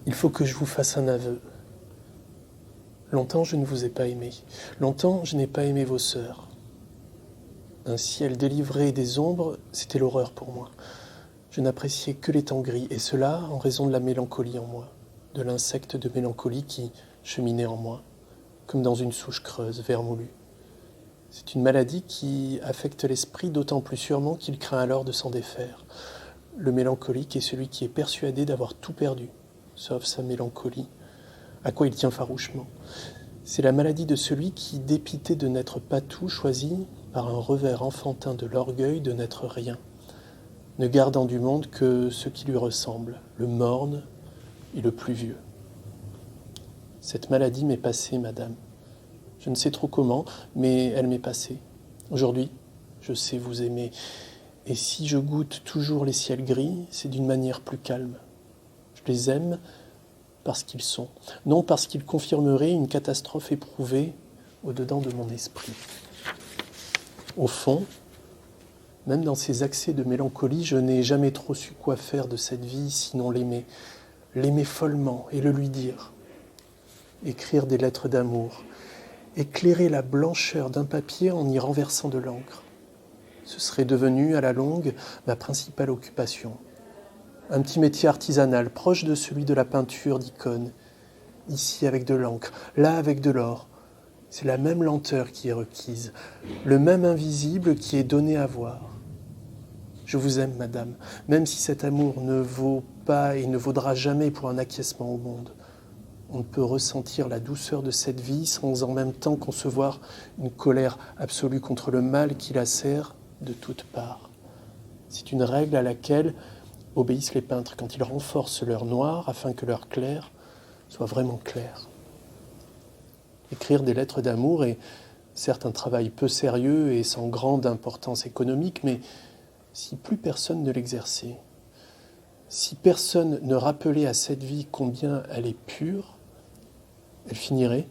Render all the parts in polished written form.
Il faut que je vous fasse un aveu. Longtemps je ne vous ai pas aimé. Longtemps je n'ai pas aimé vos sœurs. Un ciel délivré des ombres, c'était l'horreur pour moi. Je n'appréciais que les temps gris, et cela en raison de la mélancolie en moi, de l'insecte de mélancolie qui cheminait en moi, comme dans une souche creuse, vermoulue. C'est une maladie qui affecte l'esprit d'autant plus sûrement qu'il craint alors de s'en défaire. Le mélancolique est celui qui est persuadé d'avoir tout perdu, sauf sa mélancolie, à quoi il tient farouchement. C'est la maladie de celui qui, dépité de n'être pas tout, choisit, par un revers enfantin de l'orgueil, de n'être rien, ne gardant du monde que ce qui lui ressemble, le morne et le pluvieux. Cette maladie m'est passée, madame. Je ne sais trop comment, mais elle m'est passée. Aujourd'hui, je sais vous aimer, et si je goûte toujours les ciels gris, c'est d'une manière plus calme. Je les aime parce qu'ils sont, non parce qu'ils confirmeraient une catastrophe éprouvée au-dedans de mon esprit. Au fond, même dans ces accès de mélancolie, je n'ai jamais trop su quoi faire de cette vie, sinon l'aimer follement et le lui dire. Écrire des lettres d'amour, éclairer la blancheur d'un papier en y renversant de l'encre. Ce serait devenu, à la longue, ma principale occupation. Un petit métier artisanal, proche de celui de la peinture d'icônes. Ici avec de l'encre, là avec de l'or. C'est la même lenteur qui est requise, le même invisible qui est donné à voir. Je vous aime, madame, même si cet amour ne vaut pas et ne vaudra jamais pour un acquiescement au monde. On ne peut ressentir la douceur de cette vie sans en même temps concevoir une colère absolue contre le mal qui lacère de toutes parts. C'est une règle à laquelle obéissent les peintres quand ils renforcent leur noir afin que leur clair soit vraiment clair. Écrire des lettres d'amour est certes un travail peu sérieux et sans grande importance économique, mais si plus personne ne l'exerçait, si personne ne rappelait à cette vie combien elle est pure, elle finirait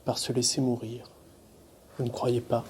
par se laisser mourir. Vous ne croyez pas ?